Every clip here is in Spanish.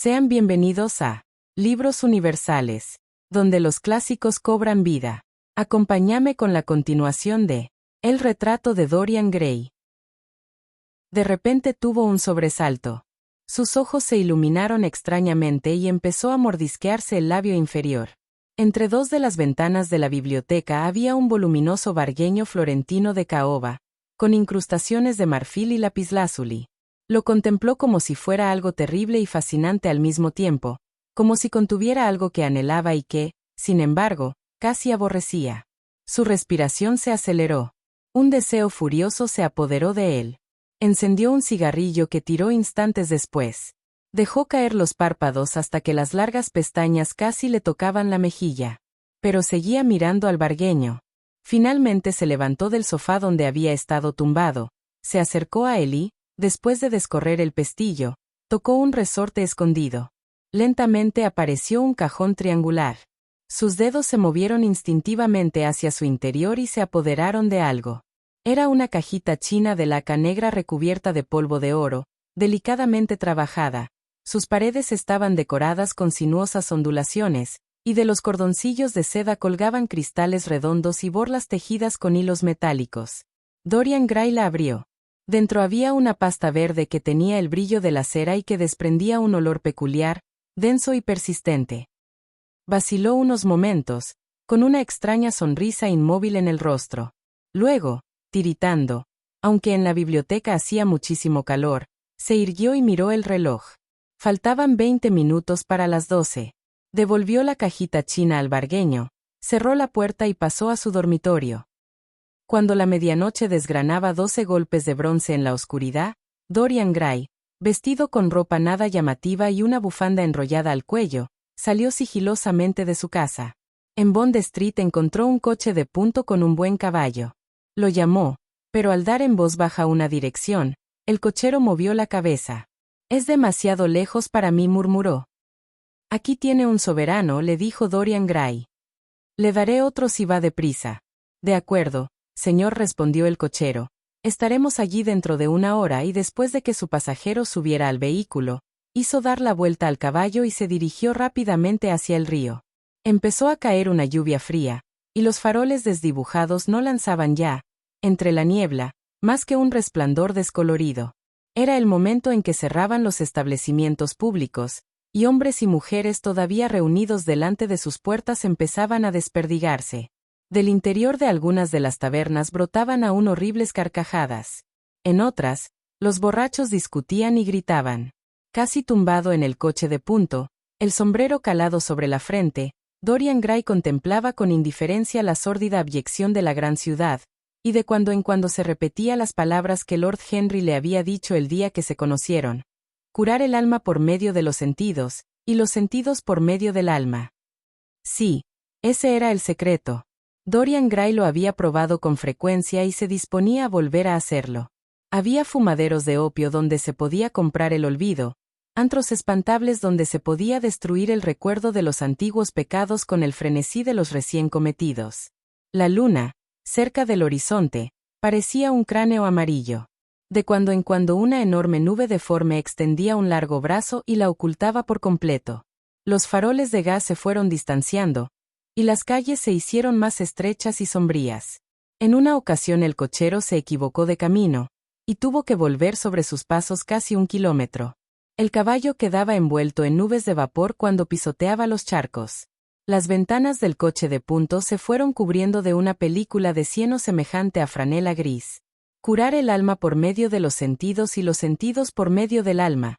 Sean bienvenidos a Libros Universales, donde los clásicos cobran vida. Acompáñame con la continuación de El retrato de Dorian Gray. De repente tuvo un sobresalto. Sus ojos se iluminaron extrañamente y empezó a mordisquearse el labio inferior. Entre dos de las ventanas de la biblioteca había un voluminoso vargueño florentino de caoba, con incrustaciones de marfil y lapislázuli. Lo contempló como si fuera algo terrible y fascinante al mismo tiempo, como si contuviera algo que anhelaba y que, sin embargo, casi aborrecía. Su respiración se aceleró. Un deseo furioso se apoderó de él. Encendió un cigarrillo que tiró instantes después. Dejó caer los párpados hasta que las largas pestañas casi le tocaban la mejilla. Pero seguía mirando al vargueño. Finalmente se levantó del sofá donde había estado tumbado, se acercó a él y, después de descorrer el pestillo, tocó un resorte escondido. Lentamente apareció un cajón triangular. Sus dedos se movieron instintivamente hacia su interior y se apoderaron de algo. Era una cajita china de laca negra recubierta de polvo de oro, delicadamente trabajada. Sus paredes estaban decoradas con sinuosas ondulaciones, y de los cordoncillos de seda colgaban cristales redondos y borlas tejidas con hilos metálicos. Dorian Gray la abrió. Dentro había una pasta verde que tenía el brillo de la cera y que desprendía un olor peculiar, denso y persistente. Vaciló unos momentos, con una extraña sonrisa inmóvil en el rostro. Luego, tiritando, aunque en la biblioteca hacía muchísimo calor, se irguió y miró el reloj. Faltaban 20 minutos para las 12. Devolvió la cajita china al vargueño, cerró la puerta y pasó a su dormitorio. Cuando la medianoche desgranaba 12 golpes de bronce en la oscuridad, Dorian Gray, vestido con ropa nada llamativa y una bufanda enrollada al cuello, salió sigilosamente de su casa. En Bond Street encontró un coche de punto con un buen caballo. Lo llamó, pero al dar en voz baja una dirección, el cochero movió la cabeza. «Es demasiado lejos para mí», murmuró. «Aquí tiene un soberano», le dijo Dorian Gray. «Le daré otro si va deprisa». «De acuerdo, señor», respondió el cochero. «Estaremos allí dentro de una hora», y después de que su pasajero subiera al vehículo, hizo dar la vuelta al caballo y se dirigió rápidamente hacia el río. Empezó a caer una lluvia fría, y los faroles desdibujados no lanzaban ya, entre la niebla, más que un resplandor descolorido. Era el momento en que cerraban los establecimientos públicos, y hombres y mujeres todavía reunidos delante de sus puertas empezaban a desperdigarse. Del interior de algunas de las tabernas brotaban aún horribles carcajadas. En otras, los borrachos discutían y gritaban. Casi tumbado en el coche de punto, el sombrero calado sobre la frente, Dorian Gray contemplaba con indiferencia la sórdida abyección de la gran ciudad, y de cuando en cuando se repetía las palabras que Lord Henry le había dicho el día que se conocieron. Curar el alma por medio de los sentidos, y los sentidos por medio del alma. Sí, ese era el secreto. Dorian Gray lo había probado con frecuencia y se disponía a volver a hacerlo. Había fumaderos de opio donde se podía comprar el olvido, antros espantables donde se podía destruir el recuerdo de los antiguos pecados con el frenesí de los recién cometidos. La luna, cerca del horizonte, parecía un cráneo amarillo. De cuando en cuando una enorme nube deforme extendía un largo brazo y la ocultaba por completo. Los faroles de gas se fueron distanciando, y las calles se hicieron más estrechas y sombrías. En una ocasión el cochero se equivocó de camino, y tuvo que volver sobre sus pasos casi 1 kilómetro. El caballo quedaba envuelto en nubes de vapor cuando pisoteaba los charcos. Las ventanas del coche de punto se fueron cubriendo de una película de cieno semejante a franela gris. Curar el alma por medio de los sentidos y los sentidos por medio del alma.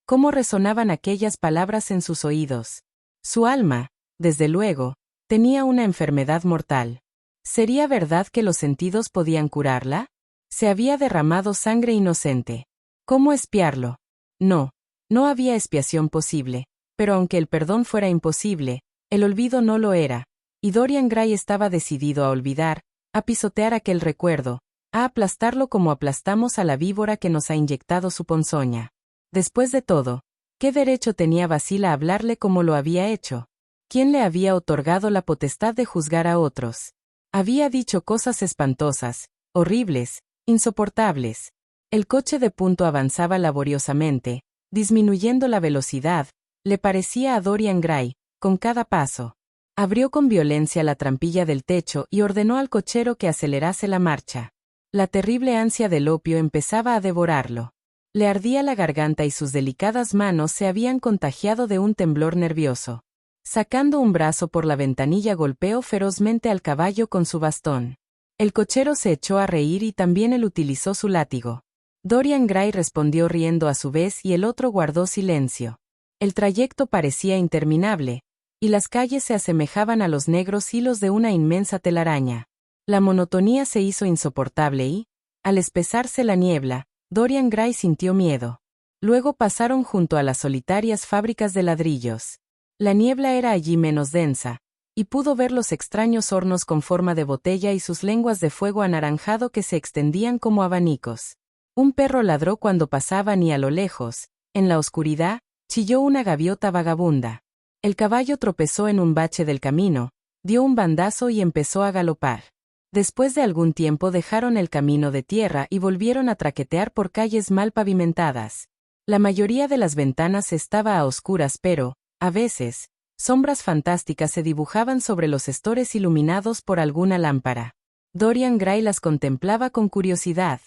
¿Cómo resonaban aquellas palabras en sus oídos? Su alma, desde luego, tenía una enfermedad mortal. ¿Sería verdad que los sentidos podían curarla? Se había derramado sangre inocente. ¿Cómo expiarlo? No, no había expiación posible, pero aunque el perdón fuera imposible, el olvido no lo era, y Dorian Gray estaba decidido a olvidar, a pisotear aquel recuerdo, a aplastarlo como aplastamos a la víbora que nos ha inyectado su ponzoña. Después de todo, ¿qué derecho tenía Basil a hablarle como lo había hecho? ¿Quién le había otorgado la potestad de juzgar a otros? Había dicho cosas espantosas, horribles, insoportables. El coche de punto avanzaba laboriosamente, disminuyendo la velocidad, Le parecía a Dorian Gray, con cada paso. Abrió con violencia la trampilla del techo y ordenó al cochero que acelerase la marcha. La terrible ansia del opio empezaba a devorarlo. Le ardía la garganta y sus delicadas manos se habían contagiado de un temblor nervioso. Sacando un brazo por la ventanilla golpeó ferozmente al caballo con su bastón. El cochero se echó a reír y también él utilizó su látigo. Dorian Gray respondió riendo a su vez y el otro guardó silencio. El trayecto parecía interminable, y las calles se asemejaban a los negros hilos de una inmensa telaraña. La monotonía se hizo insoportable y, al espesarse la niebla, Dorian Gray sintió miedo. Luego pasaron junto a las solitarias fábricas de ladrillos. La niebla era allí menos densa, y pudo ver los extraños hornos con forma de botella y sus lenguas de fuego anaranjado que se extendían como abanicos. Un perro ladró cuando pasaban y a lo lejos, en la oscuridad, chilló una gaviota vagabunda. El caballo tropezó en un bache del camino, dio un bandazo y empezó a galopar. Después de algún tiempo dejaron el camino de tierra y volvieron a traquetear por calles mal pavimentadas. La mayoría de las ventanas estaba a oscuras pero, a veces, sombras fantásticas se dibujaban sobre los estores iluminados por alguna lámpara. Dorian Gray las contemplaba con curiosidad.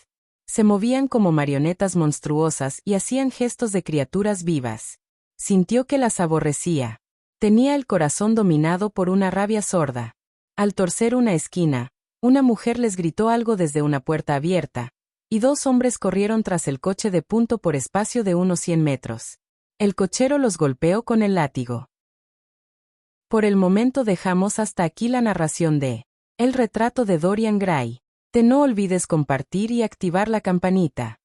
Se movían como marionetas monstruosas y hacían gestos de criaturas vivas. Sintió que las aborrecía. Tenía el corazón dominado por una rabia sorda. Al torcer una esquina, una mujer les gritó algo desde una puerta abierta, y dos hombres corrieron tras el coche de punto por espacio de unos 100 metros. El cochero los golpeó con el látigo. Por el momento dejamos hasta aquí la narración de El retrato de Dorian Gray. No olvides compartir y activar la campanita.